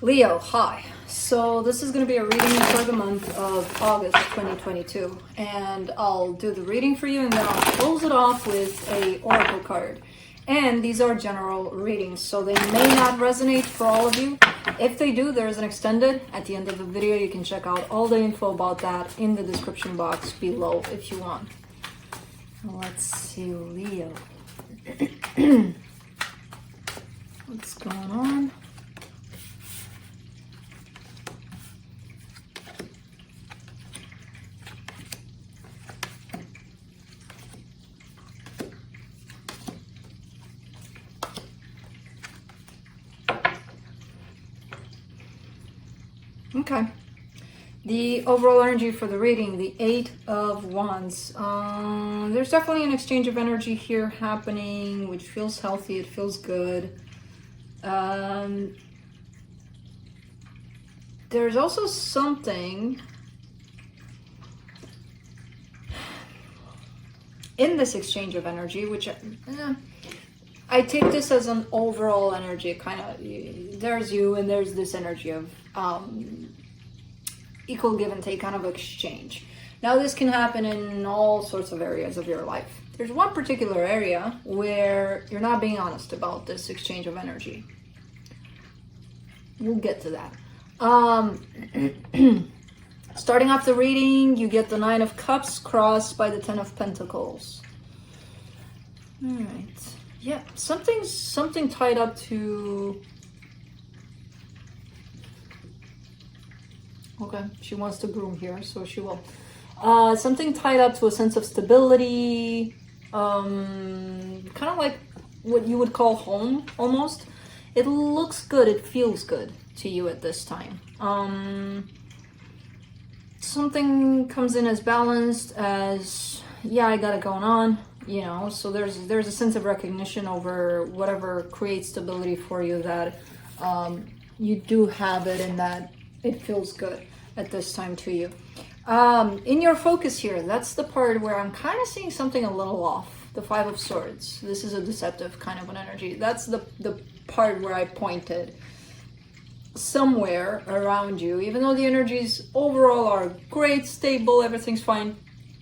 Leo, hi. So this is going to be a reading for the month of August 2022, and I'll do the reading for you and then I'll close it off with a oracle card. And these are general readings, so they may not resonate for all of you. If they do, there is an extended at the end of the video. You can check out all the info about that in the description box below if you want. Let's see, Leo. What's going on? Okay, the overall energy for the reading, the Eight of Wands. There's definitely an exchange of energy here happening, which feels healthy, it feels good. There's also something in this exchange of energy, which I take this as an overall energy, kind of, there's you and there's this energy of equal give and take kind of exchange. Now this can happen in all sorts of areas of your life. There's one particular area where you're not being honest about this exchange of energy. We'll get to that. Starting off the reading, you get the Nine of Cups crossed by the Ten of Pentacles. All right. Yeah, something tied up to... Okay, she wants to groom here, so she will. Something tied up to a sense of stability, kind of like what you would call home, almost. It looks good, it feels good to you at this time. Something comes in as balanced as, yeah, I got it going on, you know, so there's a sense of recognition over whatever creates stability for you, that you do have it and that it feels good at this time to you. In your focus here, that's the part where I'm kind of seeing something a little off. The Five of Swords. This is a deceptive kind of an energy. That's the part where I pointed. Somewhere around you, even though the energies overall are great, stable, everything's fine,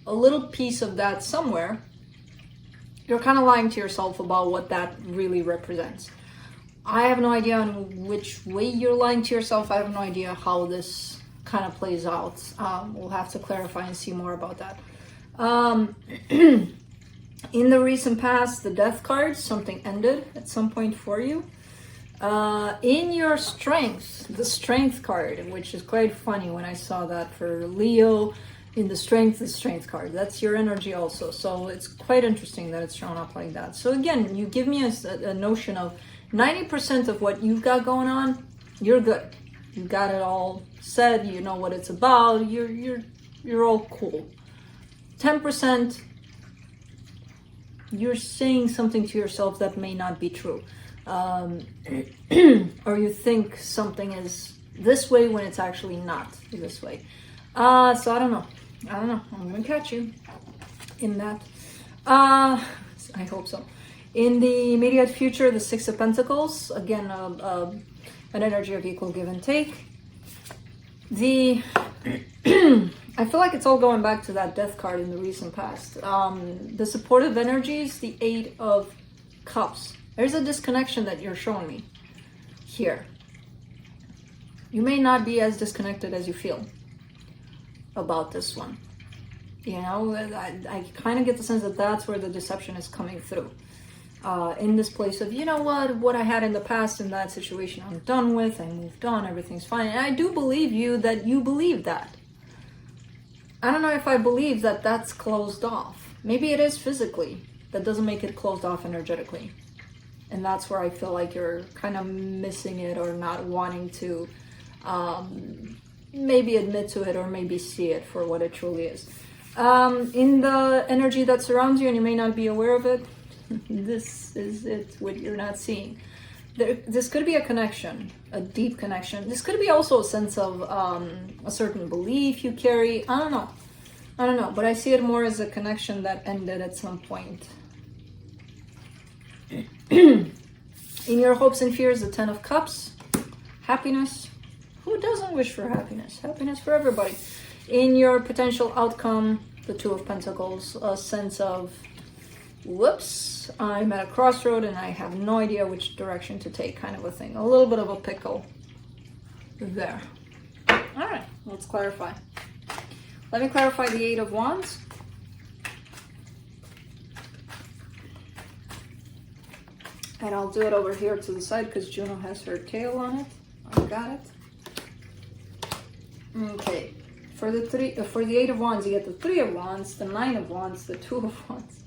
a little piece of that somewhere, you're kind of lying to yourself about what that really represents. I have no idea on which way you're lying to yourself. I have no idea how this kind of plays out. We'll have to clarify and see more about that. In the recent past, the Death card, something ended at some point for you. In your strength, the Strength card, which is quite funny when I saw that for Leo, in the Strength card, that's your energy also. So it's quite interesting that it's shown up like that. So again, you give me a notion of 90% of what you've got going on, you're good. You got it all said, you know what it's about, you're all cool. 10%, you're saying something to yourself that may not be true. Or you think something is this way when it's actually not this way. So I don't know. I'm gonna catch you in that. I hope so. In the immediate future, the Six of Pentacles, again, an energy of equal give and take. I feel like it's all going back to that Death card in the recent past. The supportive energies, the Eight of Cups. There's a disconnection that you're showing me here. You may not be as disconnected as you feel about this one. You know, I kind of get the sense that that's where the deception is coming through. In this place of, you know what I had in the past in that situation, I'm done with, I moved on, everything's fine. And I do believe you that you believe that. I don't know if I believe that that's closed off. Maybe it is physically. That doesn't make it closed off energetically. And that's where I feel like you're kind of missing it or not wanting to maybe admit to it or maybe see it for what it truly is. In the energy that surrounds you, and you may not be aware of it, this is it, what you're not seeing. This could be a connection, a deep connection. This could be also a sense of a certain belief you carry. I don't know, but I see it more as a connection that ended at some point. In your hopes and fears, the Ten of Cups happiness. Who doesn't wish for happiness? Happiness for everybody. In your potential outcome, the Two of Pentacles, a sense of, whoops, I'm at a crossroad and I have no idea which direction to take, kind of a thing. A little bit of a pickle there. All right, let's clarify. Let me clarify the Eight of Wands. And I'll do it over here to the side because Juno has her tail on it. I got it. Okay. For the Eight of Wands, you get the Three of Wands, the Nine of Wands, the Two of Wands.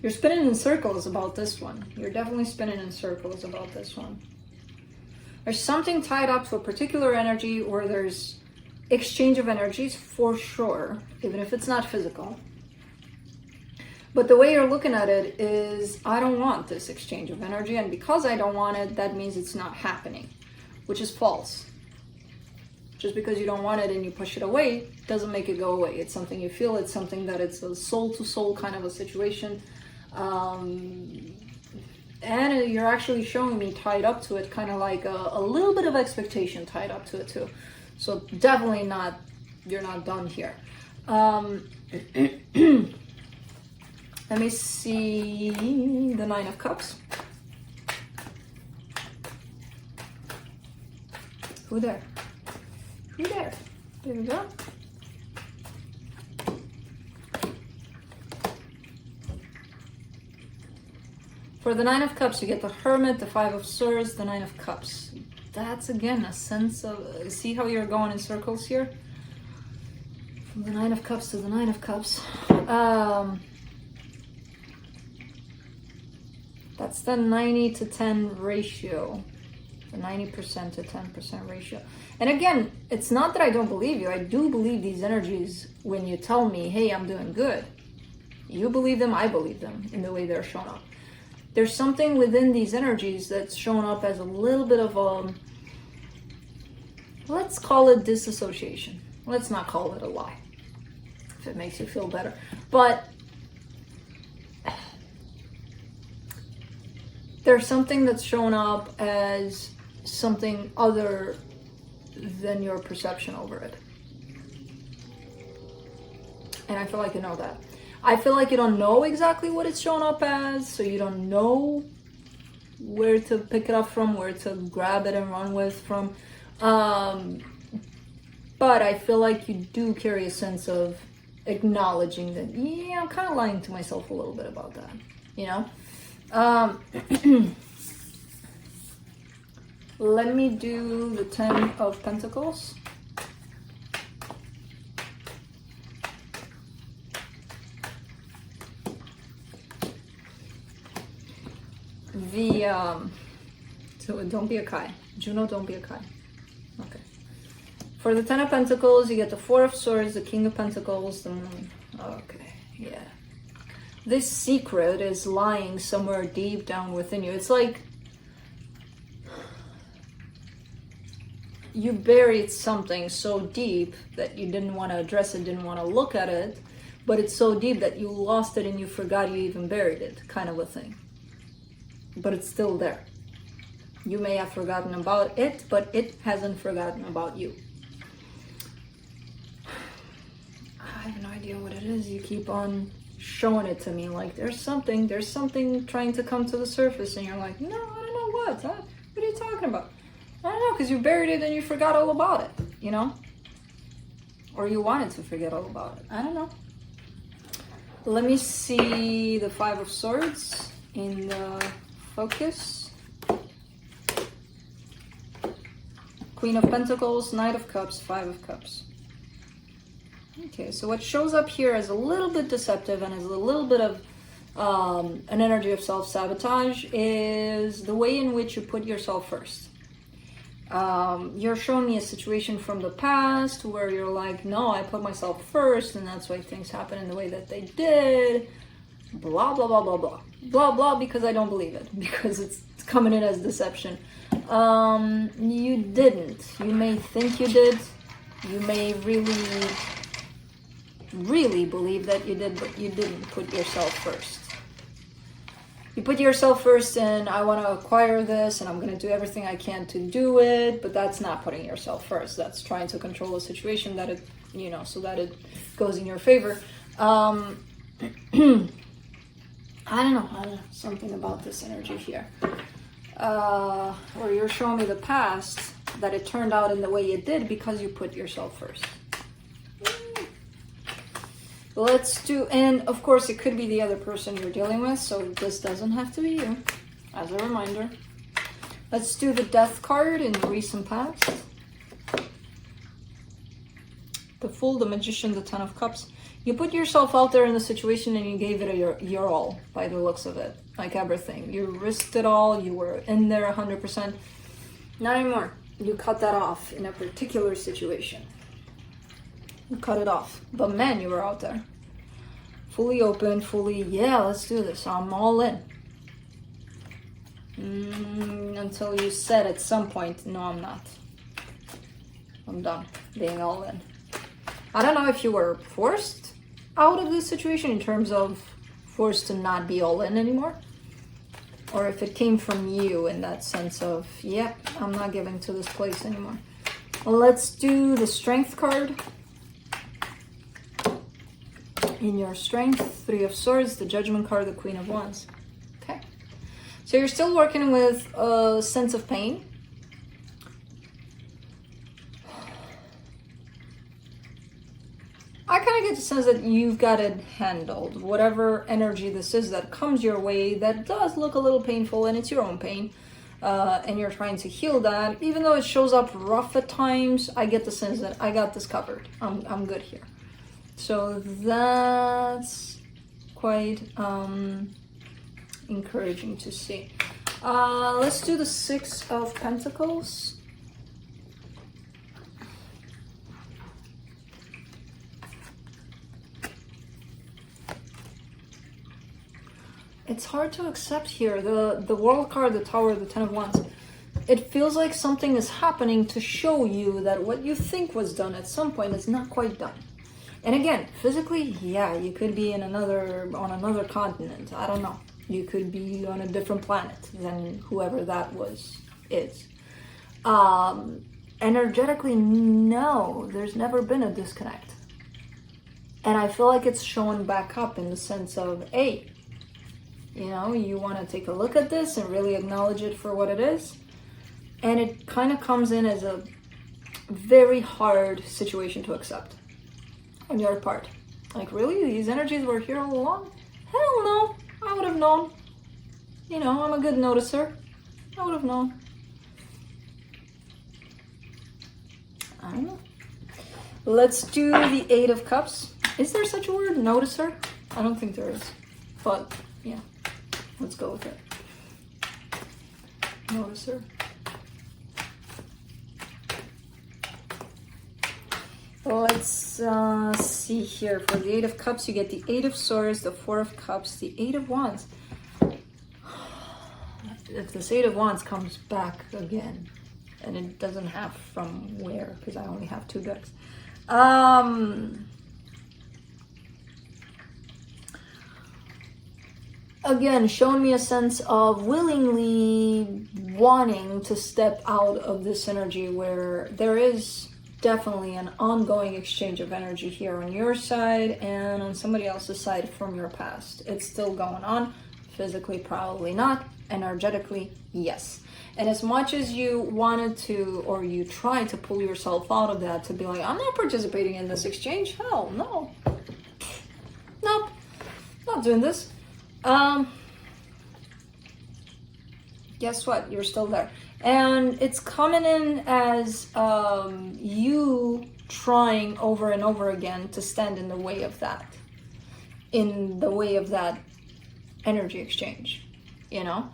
You're spinning in circles about this one. You're definitely spinning in circles about this one. There's something tied up to a particular energy, or there's exchange of energies for sure, even if it's not physical. But the way you're looking at it is, I don't want this exchange of energy, and because I don't want it, that means it's not happening, which is false. Just because you don't want it and you push it away doesn't make it go away. It's something you feel, it's something that it's a soul-to-soul kind of a situation. And you're actually showing me tied up to it, kind of like a little bit of expectation tied up to it too. So definitely not, you're not done here. Let me see the Nine of Cups. Who there? Who there? There we go. For the Nine of Cups, you get the Hermit, the Five of Swords, the Nine of Cups. That's again a sense of, see how you're going in circles here? From the Nine of Cups to the Nine of Cups. That's the 90 to 10 ratio. The 90% to 10% ratio. And again, it's not that I don't believe you. I do believe these energies when you tell me, hey, I'm doing good. You believe them, I believe them in the way they're shown up. There's something within these energies that's shown up as a little bit of a, let's call it disassociation. Let's not call it a lie, if it makes you feel better. But there's something that's shown up as something other than your perception over it. And I feel like you know that. I feel like you don't know exactly what it's shown up as, so you don't know where to pick it up from, where to grab it and run with from. But I feel like you do carry a sense of acknowledging that, yeah, I'm kind of lying to myself a little bit about that, you know? Let me do the Ten of Pentacles. So don't be a Kai. Juno, don't be a Kai. Okay. For the Ten of Pentacles, you get the Four of Swords, the King of Pentacles, the Moon. Okay, yeah. This secret is lying somewhere deep down within you. It's like you buried something so deep that you didn't want to address it, didn't want to look at it, but it's so deep that you lost it and you forgot you even buried it, kind of a thing. But it's still there. You may have forgotten about it, but it hasn't forgotten about you. I have no idea what it is. You keep on showing it to me like there's something trying to come to the surface, and you're like, no, I don't know what. What are you talking about? I don't know, because you buried it and you forgot all about it, you know? Or you wanted to forget all about it. I don't know. Let me see the Five of Swords in the focus. Queen of Pentacles, Knight of Cups, Five of Cups. Okay, so what shows up here is a little bit deceptive and is a little bit of an energy of self-sabotage is the way in which you put yourself first. You're showing me a situation from the past where you're like, no, I put myself first and that's why things happen in the way that they did. Blah, blah, blah, blah, blah. Blah, blah, because I don't believe it. Because it's coming in as deception. You didn't. You may think you did. You may really believe that you did, but you didn't put yourself first. You put yourself first and I want to acquire this and I'm going to do everything I can to do it, but that's not putting yourself first. That's trying to control the situation that it, you know, so that it goes in your favor. I don't know, something about this energy here. Or you're showing me the past, that it turned out in the way it did because you put yourself first. Let's do, and of course it could be the other person you're dealing with, so this doesn't have to be you, as a reminder. Let's do the Death card in the recent past. The Fool, the Magician, the Ten of Cups. You put yourself out there in the situation and you gave it your all, by the looks of it. Like everything. You risked it all, you were in there 100%. Not anymore. You cut that off in a particular situation. You cut it off. But man, you were out there. Fully open, fully, yeah, let's do this. I'm all in. Until you said at some point, no, I'm not. I'm done being all in. I don't know if you were forced out of this situation in terms of forced to not be all in anymore. Or if it came from you in that sense of, yeah, I'm not giving to this place anymore. Let's do the Strength card. In your Strength, Three of Swords, the Judgment card, the Queen of Wands. Okay. So you're still working with a sense of pain. I kind of get the sense that you've got it handled. Whatever energy this is that comes your way that does look a little painful, and it's your own pain. And you're trying to heal that. Even though it shows up rough at times, I get the sense that I got this covered. I'm good here. So that's quite encouraging to see. Let's do the Six of Pentacles. It's hard to accept here. The World card, the Tower, the Ten of Wands. It feels like something is happening to show you that what you think was done at some point is not quite done. And again, physically, yeah, you could be on another continent. I don't know. You could be on a different planet than whoever that is. Energetically, no, there's never been a disconnect. And I feel like it's showing back up in the sense of, hey, you know, you want to take a look at this and really acknowledge it for what it is. And it kind of comes in as a very hard situation to accept. On your part. Like, really? These energies were here all along? Hell no. I would have known. You know, I'm a good noticer. I would have known. I don't know. Let's do the Eight of Cups. Is there such a word? Noticer? I don't think there is. But, yeah. Let's go with it. Noticer. Let's see here. For the Eight of Cups, you get the Eight of Swords, the Four of Cups, the Eight of Wands. If this Eight of Wands comes back again, and it doesn't have from where, because I only have 2 decks. Again, showing me a sense of willingly wanting to step out of this energy where there is definitely an ongoing exchange of energy here on your side and on somebody else's side from your past. It's still going on. Physically, probably not. Energetically, yes. And as much as you wanted to, or you tried to pull yourself out of that to be like, I'm not participating in this exchange. Hell no. Nope. Not doing this. Guess what? You're still there. And it's coming in as you trying over and over again to stand in the way of that. In the way of that energy exchange, you know?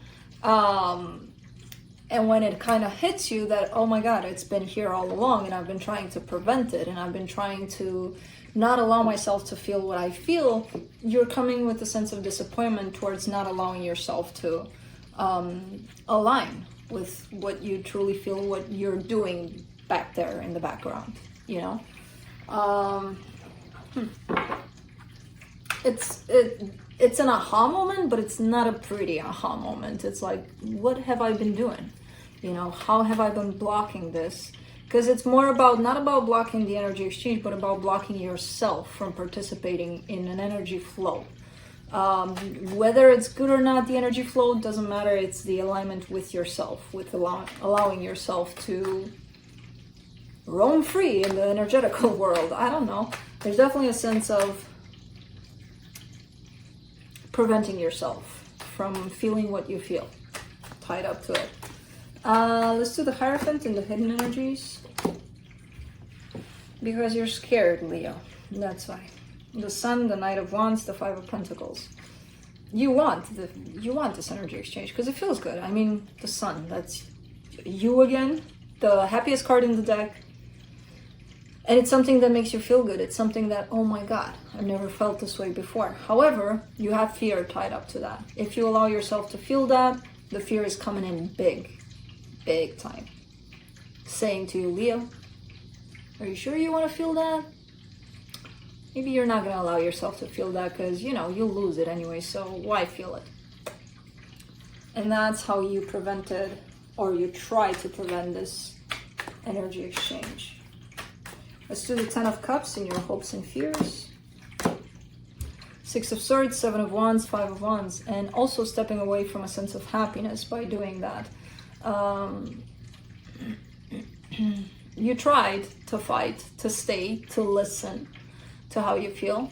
And when it kind of hits you that, oh my God, it's been here all along and I've been trying to prevent it and I've been trying to not allow myself to feel what I feel, you're coming with a sense of disappointment towards not allowing yourself to align with what you truly feel, what you're doing back there in the background, you know? it's an aha moment, but it's not a pretty aha moment. It's like, what have I been doing? You know, how have I been blocking this? Because it's more about, not about blocking the energy exchange, but about blocking yourself from participating in an energy flow. Whether it's good or not, the energy flow doesn't matter. It's the alignment with yourself, with allowing yourself to roam free in the energetical world. I don't know. There's definitely a sense of preventing yourself from feeling what you feel, tied up to it. Let's do the Hierophant and the hidden energies. Because you're scared, Leo. That's why. The Sun, the Knight of Wands, the Five of Pentacles. You want this energy exchange because it feels good. I mean, the Sun, that's you again, the happiest card in the deck. And it's something that makes you feel good. It's something that, oh my God, I've never felt this way before. However, you have fear tied up to that. If you allow yourself to feel that, the fear is coming in big time. Saying to you, Leo, are you sure you want to feel that? Maybe you're not going to allow yourself to feel that because, you know, you'll lose it anyway, so why feel it? And that's how you prevented, or you try to prevent this energy exchange. Let's do the Ten of Cups in your hopes and fears. Six of Swords, Seven of Wands, Five of Wands, and also stepping away from a sense of happiness by doing that. You tried to fight, to stay, to listen to how you feel,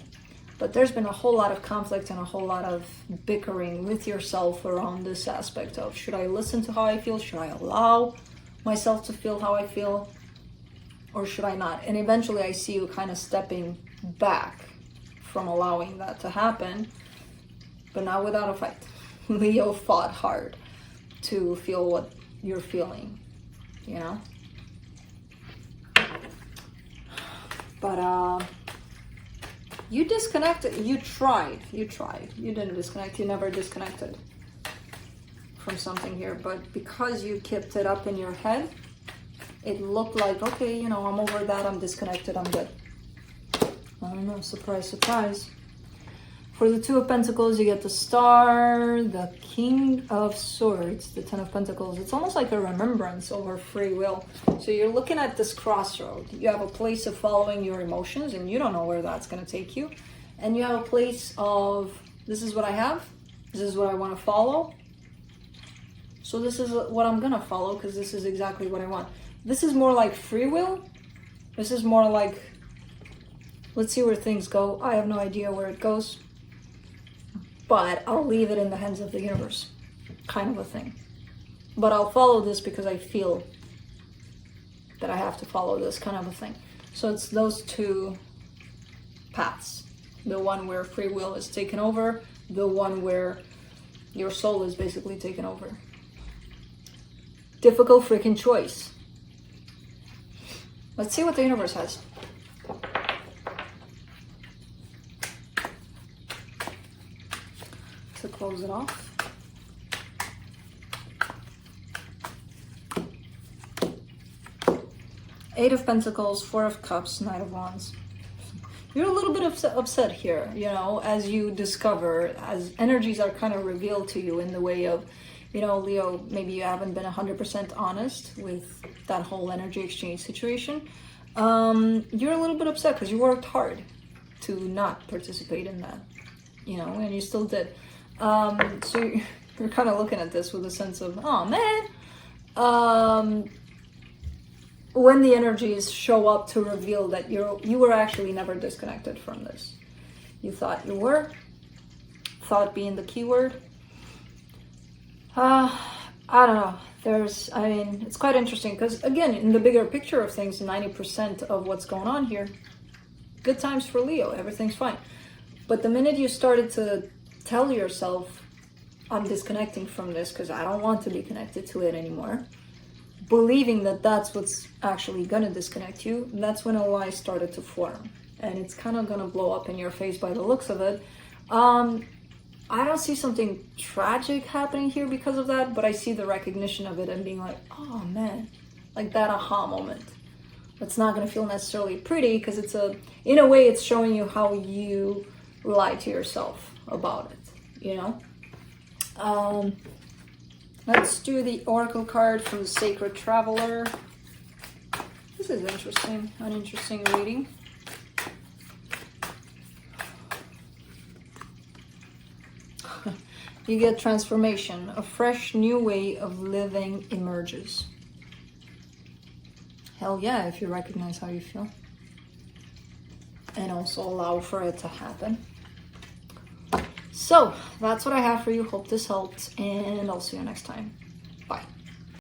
but there's been a whole lot of conflict and a whole lot of bickering with yourself around this aspect of, should I listen to how I feel? Should I allow myself to feel how I feel? Or should I not? And eventually I see you kind of stepping back from allowing that to happen, but not without a fight. Leo fought hard to feel what you're feeling, you know? But you disconnected, you tried, you didn't disconnect, you never disconnected from something here, but because you kept it up in your head, it looked like, okay, you know, I'm over that, I'm disconnected, I'm good. I don't know, surprise, surprise. For the Two of Pentacles, you get the Star, the King of Swords, the Ten of Pentacles. It's almost like a remembrance over free will. So you're looking at this crossroad. You have a place of following your emotions, and you don't know where that's going to take you. And you have a place of, this is what I have, this is what I want to follow. So this is what I'm going to follow, because this is exactly what I want. This is more like free will. This is more like, let's see where things go. I have no idea where it goes, but I'll leave it in the hands of the universe, kind of a thing. But I'll follow this because I feel that I have to follow this, kind of a thing. So it's those two paths. The one where free will is taken over, the one where your soul is basically taken over. Difficult freaking choice. Let's see what the universe has. To close it off. Eight of Pentacles, Four of Cups, Knight of Wands. You're a little bit upset here, you know, as you discover, as energies are kind of revealed to you in the way of, you know, Leo, maybe you haven't been 100% honest with that whole energy exchange situation. You're a little bit upset because you worked hard to not participate in that, you know, and you still did. So you're kind of looking at this with a sense of, oh man, when the energies show up to reveal that you were actually never disconnected from this. You thought you were, thought being the key word. I don't know. It's quite interesting because, again, in the bigger picture of things, 90% of what's going on here, good times for Leo, everything's fine. But the minute you started to tell yourself, I'm disconnecting from this because I don't want to be connected to it anymore, believing that that's what's actually going to disconnect you, that's when a lie started to form. And it's kind of going to blow up in your face by the looks of it. I don't see something tragic happening here because of that, but I see the recognition of it and being like, oh man, like that aha moment. It's not going to feel necessarily pretty because in a way it's showing you how you lie to yourself, about it, you know. Let's do the Oracle card from the Sacred Traveler. This is interesting, an interesting reading. You get transformation. A fresh new way of living emerges. Hell yeah, if you recognize how you feel. And also allow for it to happen. So, that's what I have for you. Hope this helped, and I'll see you next time.